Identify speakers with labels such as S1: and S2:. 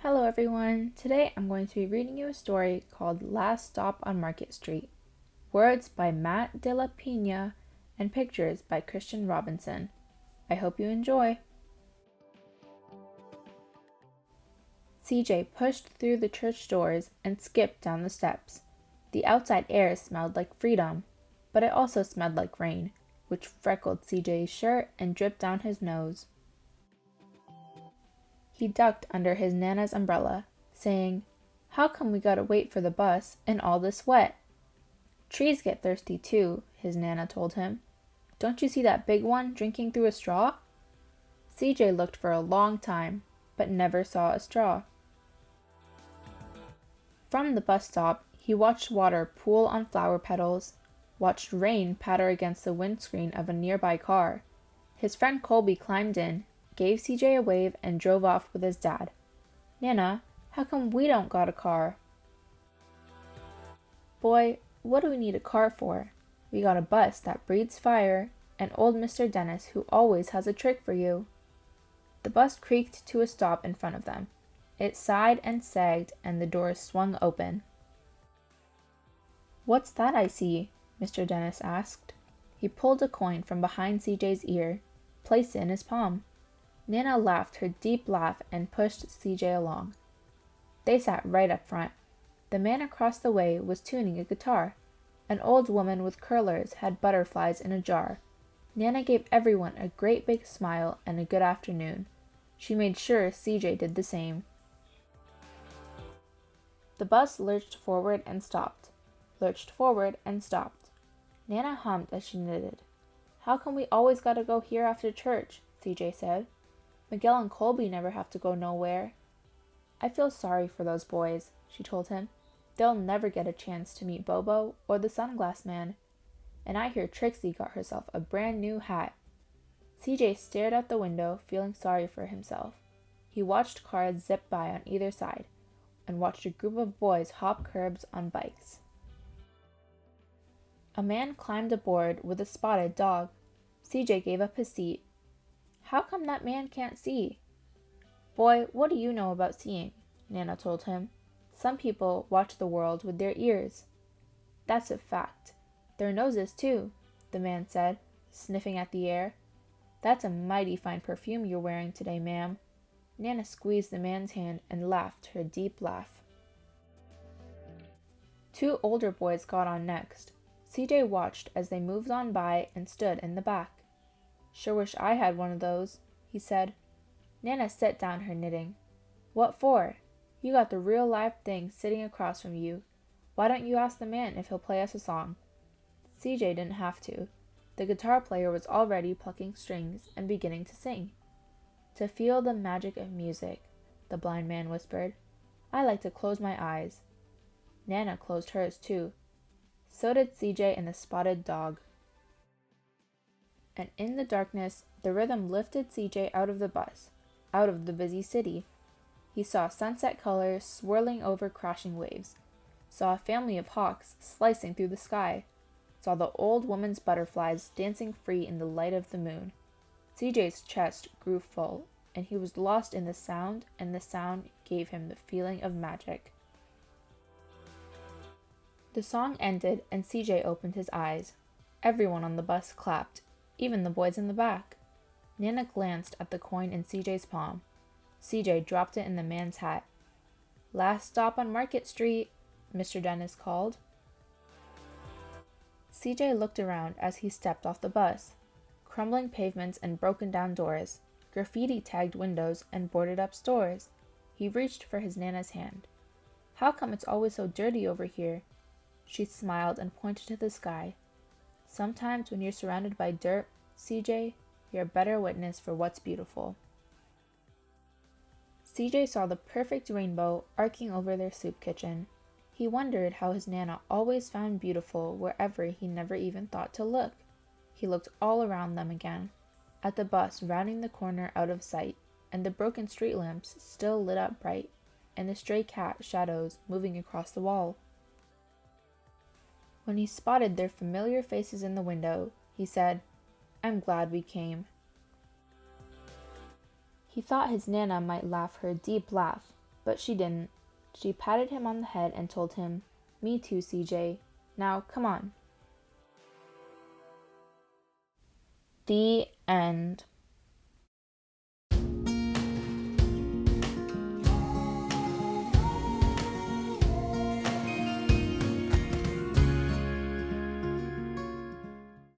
S1: Hello everyone! Today I'm going to be reading you a story called Last Stop on Market Street. Words by Matt de la Peña and pictures by Christian Robinson. I hope you enjoy! CJ pushed through the church doors and skipped down the steps. The outside air smelled like freedom, but it also smelled like rain, which freckled CJ's shirt and dripped down his nose. He ducked under his Nana's umbrella, saying, "How come we gotta wait for the bus and all this wet?" "Trees get thirsty too," his Nana told him. "Don't you see that big one drinking through a straw?" CJ looked for a long time, but never saw a straw. From the bus stop, he watched water pool on flower petals, watched rain patter against the windscreen of a nearby car. His friend Colby climbed in, gave CJ a wave, and drove off with his dad. "Nana, how come we don't got a car?" "Boy, what do we need a car for? We got a bus that breathes fire, and old Mr. Dennis who always has a trick for you." The bus creaked to a stop in front of them. It sighed and sagged, and the doors swung open. "What's that I see?" Mr. Dennis asked. He pulled a coin from behind CJ's ear, placed it in his palm. Nana laughed her deep laugh and pushed CJ along. They sat right up front. The man across the way was tuning a guitar. An old woman with curlers had butterflies in a jar. Nana gave everyone a great big smile and a good afternoon. She made sure CJ did the same. The bus lurched forward and stopped. Lurched forward and stopped. Nana hummed as she knitted. "How come we always gotta go here after church?" CJ said. "Miguel and Colby never have to go nowhere." "I feel sorry for those boys," she told him. "They'll never get a chance to meet Bobo or the Sunglass Man. And I hear Trixie got herself a brand new hat." CJ stared out the window, feeling sorry for himself. He watched cars zip by on either side, and watched a group of boys hop curbs on bikes. A man climbed aboard with a spotted dog. CJ gave up his seat. "How come that man can't see?" "Boy, what do you know about seeing?" Nana told him. "Some people watch the world with their ears." "That's a fact. Their noses, too," the man said, sniffing at the air. "That's a mighty fine perfume you're wearing today, ma'am." Nana squeezed the man's hand and laughed her deep laugh. Two older boys got on next. CJ watched as they moved on by and stood in the back. "Sure wish I had one of those," he said. Nana set down her knitting. "What for? You got the real live thing sitting across from you. Why don't you ask the man if he'll play us a song?" CJ didn't have to. The guitar player was already plucking strings and beginning to sing. "To feel the magic of music," the blind man whispered. "I like to close my eyes." Nana closed hers too. So did CJ and the spotted dog. And in the darkness, the rhythm lifted CJ out of the bus, out of the busy city. He saw sunset colors swirling over crashing waves, saw a family of hawks slicing through the sky, saw the old woman's butterflies dancing free in the light of the moon. CJ's chest grew full, and he was lost in the sound, and the sound gave him the feeling of magic. The song ended, and CJ opened his eyes. Everyone on the bus clapped, even the boys in the back. Nana glanced at the coin in CJ's palm. CJ dropped it in the man's hat. "Last stop on Market Street," Mr. Dennis called. CJ looked around as he stepped off the bus. Crumbling pavements and broken down doors, graffiti-tagged windows and boarded-up stores. He reached for his Nana's hand. "How come it's always so dirty over here?" She smiled and pointed to the sky. "Sometimes when you're surrounded by dirt, CJ, you're a better witness for what's beautiful." CJ saw the perfect rainbow arcing over their soup kitchen. He wondered how his Nana always found beautiful wherever he never even thought to look. He looked all around them again, at the bus rounding the corner out of sight, and the broken street lamps still lit up bright, and the stray cat shadows moving across the wall. When he spotted their familiar faces in the window, he said, "I'm glad we came." He thought his Nana might laugh her deep laugh, But she didn't. She patted him on the head and told him, "Me too, CJ. Now, come on." The end.